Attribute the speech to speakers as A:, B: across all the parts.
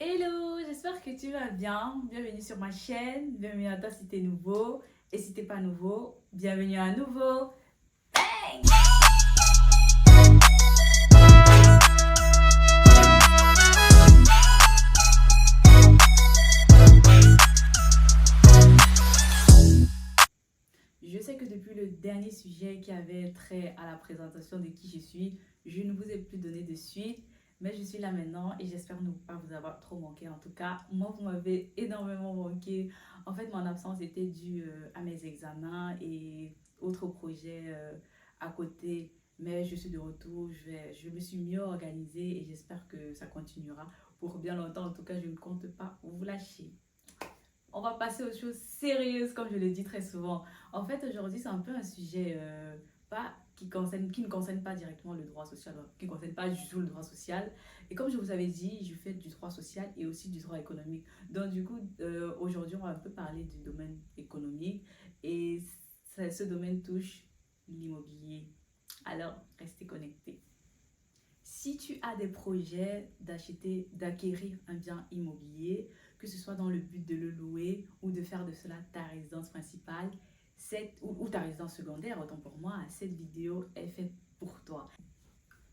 A: Hello, j'espère que tu vas bien. Bienvenue sur ma chaîne. Bienvenue à toi si t'es nouveau. Et si t'es pas nouveau, bienvenue à nouveau. Je sais que depuis le dernier sujet qui avait trait à la présentation de qui je suis, je ne vous ai plus donné de suite. Mais je suis là maintenant et j'espère ne pas vous avoir trop manqué. En tout cas, moi, vous m'avez énormément manqué. En fait, mon absence était due à mes examens et autres projets à côté. Mais je suis de retour, je me suis mieux organisée et j'espère que ça continuera pour bien longtemps. En tout cas, je ne compte pas vous lâcher. On va passer aux choses sérieuses, comme je le dis très souvent. En fait, aujourd'hui, c'est un peu un sujet pas qui ne concerne pas directement le droit social, qui ne concerne pas du tout le droit social. Et comme je vous avais dit, je fais du droit social et aussi du droit économique. Donc, du coup, aujourd'hui, on va un peu parler du domaine économique. Et ce domaine touche l'immobilier. Alors, restez connectés. Si tu as des projets d'acheter, d'acquérir un bien immobilier, que ce soit dans le but de le louer ou de faire de cela ta résidence principale, ou ta résidence secondaire, autant pour moi, cette vidéo est faite pour toi.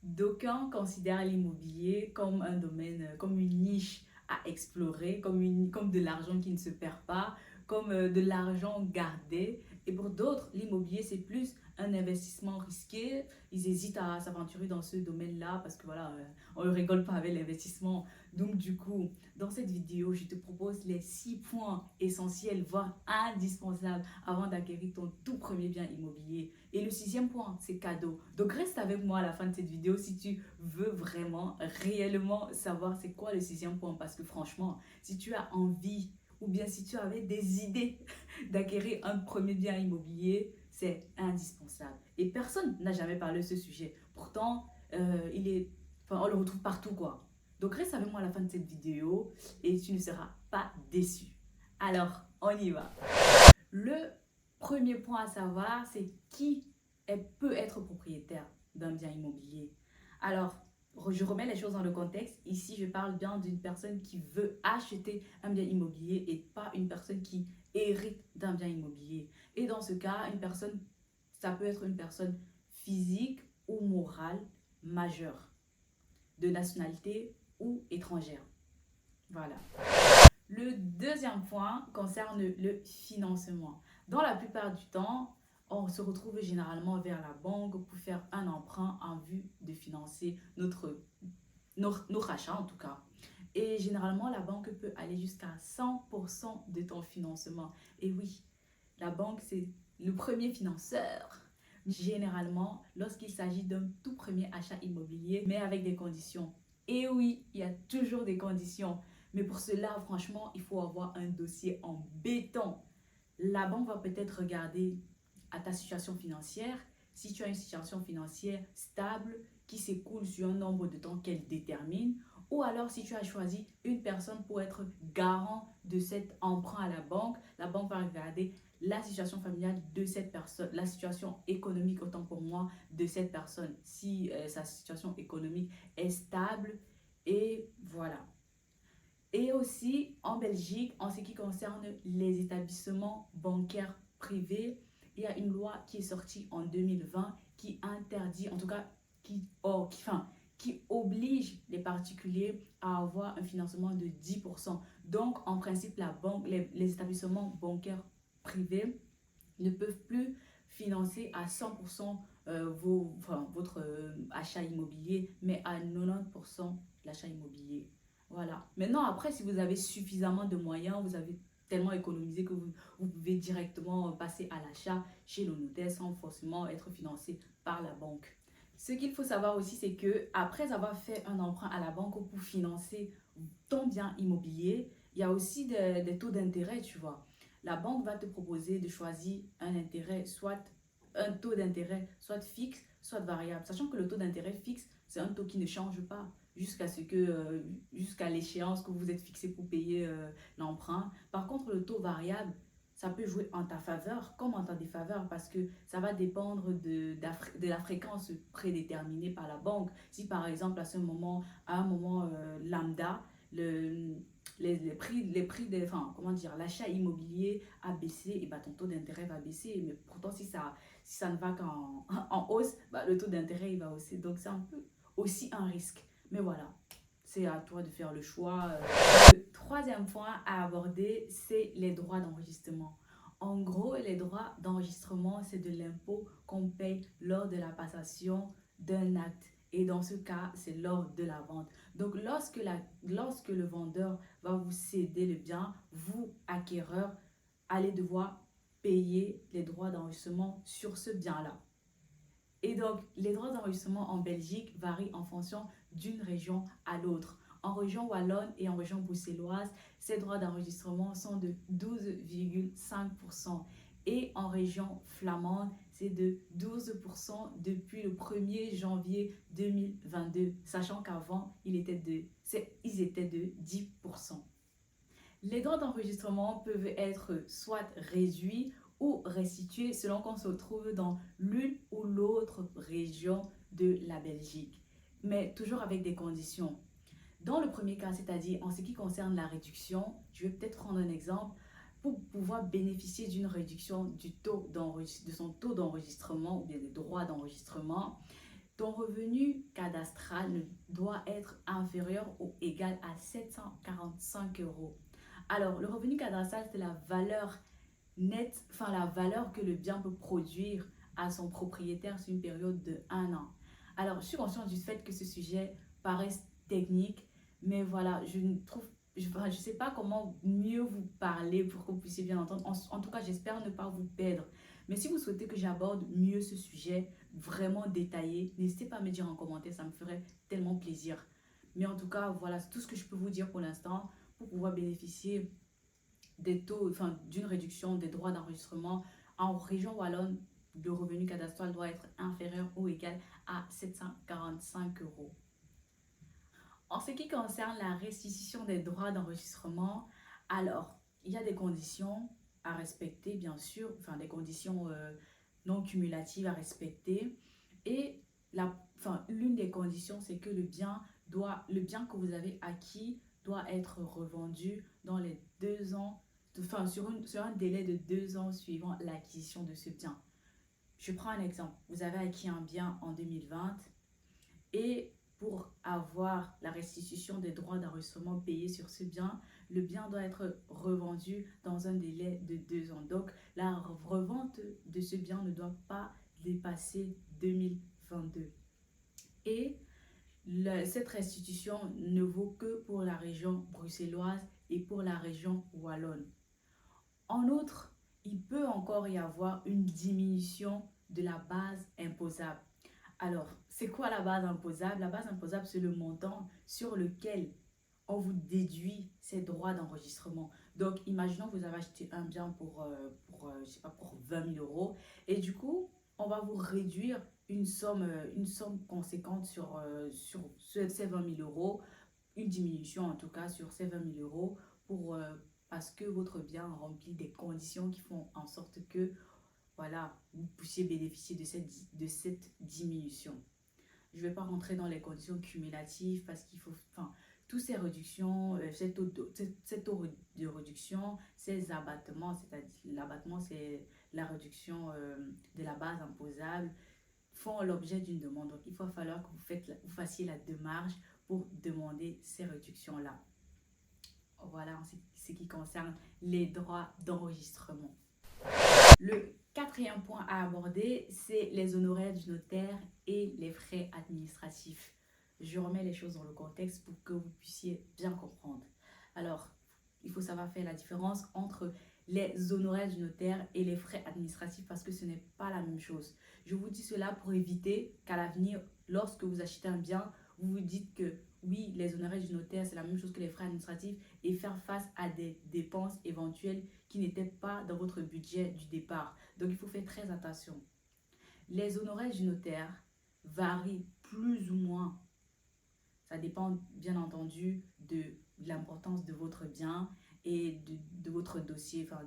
A: D'aucuns considèrent l'immobilier comme un domaine, comme une niche à explorer, comme de l'argent qui ne se perd pas, comme de l'argent gardé. Et pour d'autres, l'immobilier, c'est plus un investissement risqué. Ils hésitent à s'aventurer dans ce domaine-là parce que voilà, on ne rigole pas avec l'investissement. Donc du coup, dans cette vidéo, je te propose les 6 points essentiels, voire indispensables avant d'acquérir ton tout premier bien immobilier. Et le 6e point, c'est cadeau. Donc reste avec moi à la fin de cette vidéo si tu veux vraiment, réellement savoir c'est quoi le 6e point. Parce que franchement, si tu as envie ou bien si tu avais des idées d'acquérir un premier bien immobilier, c'est indispensable. Et personne n'a jamais parlé de ce sujet. Pourtant, on le retrouve partout quoi. Donc reste avec moi à la fin de cette vidéo et tu ne seras pas déçu. Alors, on y va. Le premier point à savoir, c'est peut être propriétaire d'un bien immobilier. Alors, je remets les choses dans le contexte. Ici, je parle bien d'une personne qui veut acheter un bien immobilier et pas une personne qui hérite d'un bien immobilier. Et dans ce cas, ça peut être une personne physique ou morale majeure, de nationalité ou étrangère. Voilà. Le deuxième point concerne le financement. Dans la plupart du temps, on se retrouve généralement vers la banque pour faire un emprunt en vue de financer nos rachats en tout cas. Et généralement, la banque peut aller jusqu'à 100% de ton financement. Et oui, la banque, c'est le premier financeur. Généralement, lorsqu'il s'agit d'un tout premier achat immobilier, mais avec des conditions. Et oui, il y a toujours des conditions. Mais pour cela, franchement, il faut avoir un dossier en béton. La banque va peut-être regarder à ta situation financière. Si tu as une situation financière stable qui s'écoule sur un nombre de temps qu'elle détermine, ou alors si tu as choisi une personne pour être garant de cet emprunt à la banque va regarder la situation familiale de cette personne, la situation économique autant pour moi de cette personne, si sa situation économique est stable et voilà. Et aussi en Belgique, en ce qui concerne les établissements bancaires privés, il y a une loi qui est sortie en 2020 qui interdit, en tout cas qui oblige les particuliers à avoir un financement de 10%. Donc, en principe, les établissements bancaires privés ne peuvent plus financer à 100% votre achat immobilier, mais à 90% l'achat immobilier. Voilà. Maintenant, après, si vous avez suffisamment de moyens, vous avez tellement économisé que vous pouvez directement passer à l'achat chez le notaire sans forcément être financé par la banque. Ce qu'il faut savoir aussi, c'est que après avoir fait un emprunt à la banque pour financer ton bien immobilier, il y a aussi des taux d'intérêt, tu vois. La banque va te proposer de choisir un taux d'intérêt soit fixe, soit variable. Sachant que le taux d'intérêt fixe, c'est un taux qui ne change pas jusqu'à l'échéance que vous êtes fixé pour payer l'emprunt. Par contre, le taux variable, ça peut jouer en ta faveur comme en ta défaveur parce que ça va dépendre de la fréquence prédéterminée par la banque. Si par exemple à un moment lambda, le, les prix des, enfin, comment dire, l'achat immobilier a baissé, et bah, ton taux d'intérêt va baisser. Mais pourtant, si ça ne va qu'en en hausse, bah, le taux d'intérêt il va hausser. Donc, c'est un peu aussi un risque. Mais voilà, c'est à toi de faire le choix. Le troisième point à aborder, c'est les droits d'enregistrement. En gros, les droits d'enregistrement, c'est de l'impôt qu'on paye lors de la passation d'un acte. Et dans ce cas, c'est lors de la vente. Donc, lorsque le vendeur va vous céder le bien, vous, acquéreur, allez devoir payer les droits d'enregistrement sur ce bien-là. Et donc, les droits d'enregistrement en Belgique varient en fonction d'une région à l'autre. En région wallonne et en région bruxelloise, ces droits d'enregistrement sont de 12,5%. Et en région flamande, c'est de 12% depuis le 1er janvier 2022, sachant qu'avant, ils étaient de 10%. Les droits d'enregistrement peuvent être soit réduits ou restitués selon qu'on se trouve dans l'une ou l'autre région de la Belgique, mais toujours avec des conditions. Dans le premier cas, c'est-à-dire en ce qui concerne la réduction, je vais peut-être prendre un exemple. Pour pouvoir bénéficier d'une réduction de son taux d'enregistrement ou bien des droits d'enregistrement, ton revenu cadastral doit être inférieur ou égal à 745 euros. Alors, le revenu cadastral, c'est la valeur nette, enfin la valeur que le bien peut produire à son propriétaire sur une période de 1 an. Alors, je suis consciente du fait que ce sujet paraisse technique, mais voilà, je sais pas comment mieux vous parler pour que vous puissiez bien entendre. En tout cas, j'espère ne pas vous perdre. Mais si vous souhaitez que j'aborde mieux ce sujet, vraiment détaillé, n'hésitez pas à me dire en commentaire, ça me ferait tellement plaisir. Mais en tout cas, voilà, c'est tout ce que je peux vous dire pour l'instant pour pouvoir bénéficier des taux, enfin, d'une réduction des droits d'enregistrement. En région wallonne, le revenu cadastral doit être inférieur ou égal à 745 euros. En ce qui concerne la restitution des droits d'enregistrement, alors, il y a des conditions à respecter, bien sûr, enfin, des conditions non cumulatives à respecter. Et l'une des conditions, c'est que le bien que vous avez acquis doit être revendu dans les 2 ans, enfin, sur un délai de 2 ans suivant l'acquisition de ce bien. Je prends un exemple. Vous avez acquis un bien en 2020 et pour avoir la restitution des droits d'enregistrement payés sur ce bien, le bien doit être revendu dans un délai de 2 ans. Donc, la revente de ce bien ne doit pas dépasser 2022. Et cette restitution ne vaut que pour la région bruxelloise et pour la région wallonne. En outre, il peut encore y avoir une diminution de la base imposable. Alors, c'est quoi la base imposable? La base imposable, c'est le montant sur lequel on vous déduit ces droits d'enregistrement. Donc, imaginons que vous avez acheté un bien je sais pas, pour 20 000 euros. Et du coup, on va vous réduire une somme conséquente sur ces 20 000 euros. Une diminution en tout cas sur ces 20 000 euros parce que votre bien remplit des conditions qui font en sorte que voilà, vous puissiez bénéficier de cette diminution. Je ne vais pas rentrer dans les conditions cumulatives parce qu'il faut, enfin, toutes ces réductions, cette taux de réduction, ces abattements, c'est-à-dire l'abattement, c'est la réduction de la base imposable, font l'objet d'une demande. Donc, il va falloir que vous fassiez la démarche pour demander ces réductions-là. Voilà en ce qui concerne les droits d'enregistrement. Le quatrième point à aborder, c'est les honoraires du notaire et les frais administratifs. Je remets les choses dans le contexte pour que vous puissiez bien comprendre. Alors, il faut savoir faire la différence entre les honoraires du notaire et les frais administratifs parce que ce n'est pas la même chose. Je vous dis cela pour éviter qu'à l'avenir, lorsque vous achetez un bien, vous vous dites que oui, les honoraires du notaire, c'est la même chose que les frais administratifs et faire face à des dépenses éventuelles qui n'étaient pas dans votre budget du départ. Donc, il faut faire très attention. Les honoraires du notaire varient plus ou moins. Ça dépend bien entendu de l'importance de votre bien et de votre dossier, enfin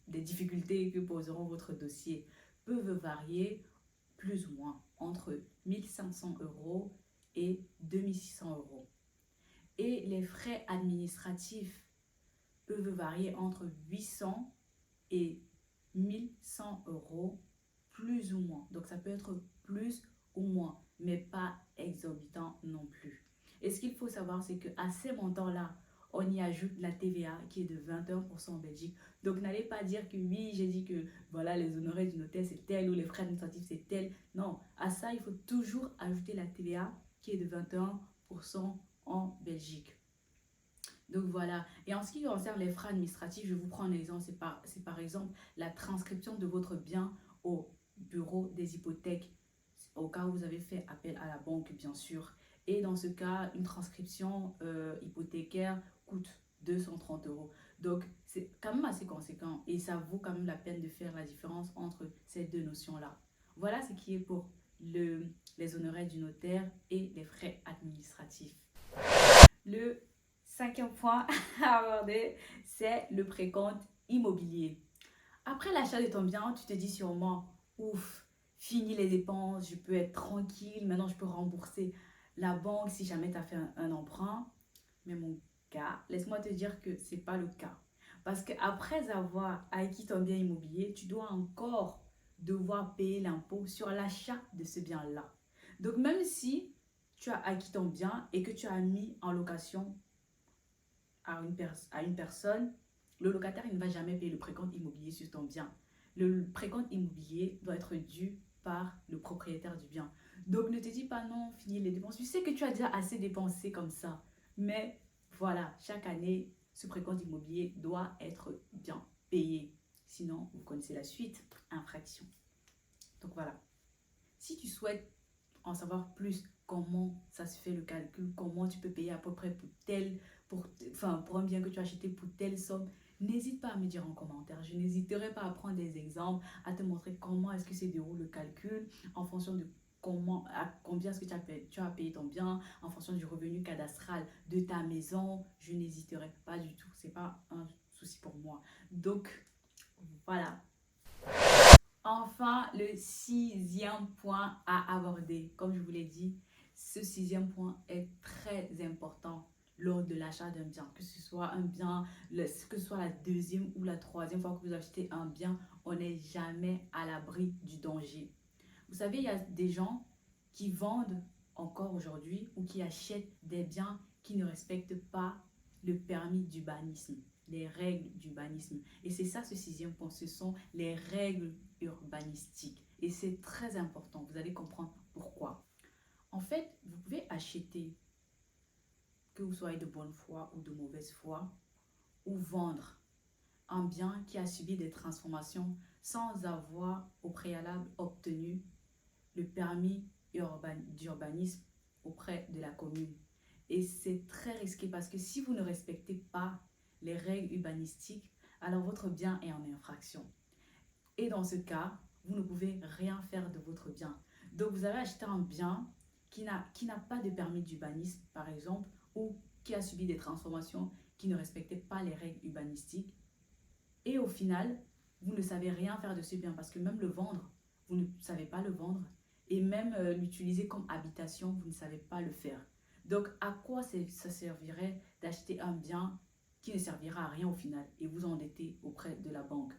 A: des difficultés que poseront votre dossier peuvent varier plus ou moins entre 1 500 euros et 2 600 euros. Et les frais administratifs peuvent varier entre 800 et 1 100 euros, plus ou moins. Donc, ça peut être plus ou moins, mais pas exorbitant non plus. Et ce qu'il faut savoir, c'est qu'à ces montants-là, on y ajoute la TVA qui est de 21% en Belgique. Donc, n'allez pas dire que oui, j'ai dit que voilà, les honoraires du notaire c'est tel ou les frais administratifs c'est tel. Non, à ça, il faut toujours ajouter la TVA qui est de 21% en Belgique. Donc voilà. Et en ce qui concerne les frais administratifs, je vous prends un exemple. C'est par exemple la transcription de votre bien au bureau des hypothèques, au cas où vous avez fait appel à la banque, bien sûr. Et dans ce cas, une transcription hypothécaire coûte 230 euros. Donc, c'est quand même assez conséquent et ça vaut quand même la peine de faire la différence entre ces deux notions-là. Voilà ce qui est pour les honoraires du notaire et les frais administratifs. Le cinquième point à aborder, c'est le précompte immobilier. Après l'achat de ton bien, tu te dis sûrement, ouf, fini les dépenses, je peux être tranquille, maintenant je peux rembourser la banque si jamais tu as fait un emprunt. Mais mon gars, laisse-moi te dire que ce n'est pas le cas. Parce qu'après avoir acquis ton bien immobilier, tu dois encore devoir payer l'impôt sur l'achat de ce bien-là. Donc même si tu as acquis ton bien et que tu as mis en location à une personne, le locataire il ne va jamais payer le précompte immobilier sur ton bien. Le précompte immobilier doit être dû par le propriétaire du bien. Donc ne te dis pas non, finis les dépenses. Tu sais que tu as déjà assez dépensé comme ça. Mais voilà, chaque année, ce précompte immobilier doit être bien payé. Sinon, vous connaissez la suite, infraction. Donc voilà. Si tu souhaites en savoir plus comment ça se fait le calcul, comment tu peux payer à peu près pour un bien que tu as acheté pour telle somme, n'hésite pas à me dire en commentaire. Je n'hésiterai pas à prendre des exemples, à te montrer comment est-ce que se déroule le calcul en fonction de combien est-ce que tu as payé ton bien, en fonction du revenu cadastral de ta maison. Je n'hésiterai pas du tout. C'est pas un souci pour moi. Donc, voilà. Enfin, le sixième point à aborder, comme je vous l'ai dit, ce sixième point est très important lors de l'achat d'un bien. Que ce soit un bien, que ce soit la deuxième ou la troisième fois que vous achetez un bien, on n'est jamais à l'abri du danger. Vous savez, il y a des gens qui vendent encore aujourd'hui ou qui achètent des biens qui ne respectent pas le permis d'urbanisme, les règles d'urbanisme. Et c'est ça ce sixième point, ce sont les règles urbanistiques. Et c'est très important, vous allez comprendre pourquoi. En fait, vous pouvez acheter, que vous soyez de bonne foi ou de mauvaise foi, ou vendre un bien qui a subi des transformations sans avoir au préalable obtenu le permis d'urbanisme auprès de la commune. Et c'est très risqué parce que si vous ne respectez pas les règles urbanistiques, alors votre bien est en infraction. Et dans ce cas, vous ne pouvez rien faire de votre bien. Donc vous avez acheté un bien qui n'a pas de permis d'urbanisme, par exemple, ou qui a subi des transformations qui ne respectaient pas les règles urbanistiques. Et au final, vous ne savez rien faire de ce bien parce que même le vendre, vous ne savez pas le vendre. Et même l'utiliser comme habitation, vous ne savez pas le faire. Donc, à quoi ça servirait d'acheter un bien qui ne servira à rien au final et vous endetter auprès de la banque?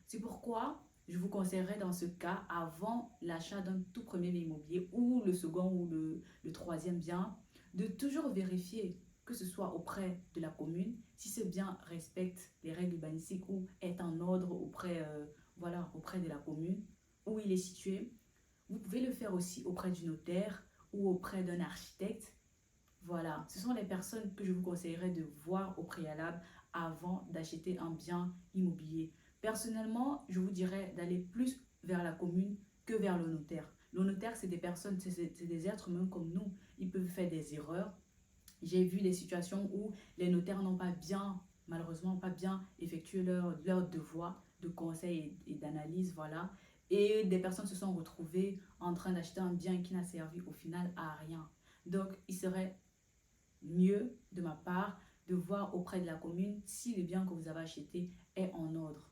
A: C'est pourquoi je vous conseillerais dans ce cas, avant l'achat d'un tout premier bien immobilier ou le second ou le troisième bien, de toujours vérifier que ce soit auprès de la commune, si ce bien respecte les règles urbanistiques ou est en ordre auprès de la commune où il est situé. Vous pouvez le faire aussi auprès du notaire ou auprès d'un architecte. Voilà, ce sont les personnes que je vous conseillerais de voir au préalable avant d'acheter un bien immobilier. Personnellement, je vous dirais d'aller plus vers la commune que vers le notaire. Le notaire, c'est des personnes, c'est des êtres humains comme nous. Ils peuvent faire des erreurs. J'ai vu des situations où les notaires n'ont pas bien, malheureusement, pas bien effectué leur devoir de conseil et d'analyse, voilà. Et des personnes se sont retrouvées en train d'acheter un bien qui n'a servi au final à rien. Donc, il serait mieux de ma part de voir auprès de la commune si le bien que vous avez acheté est en ordre.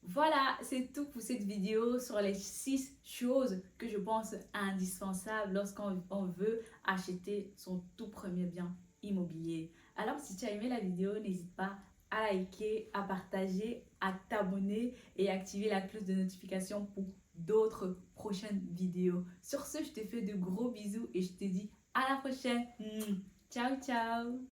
A: Voilà, c'est tout pour cette vidéo sur les 6 choses que je pense indispensables lorsqu'on veut acheter son tout premier bien immobilier. Alors, si tu as aimé la vidéo, n'hésite pas à liker, à partager, à t'abonner et activer la cloche de notification pour d'autres prochaines vidéos. Sur ce, je te fais de gros bisous et je te dis à la prochaine. Ciao, ciao!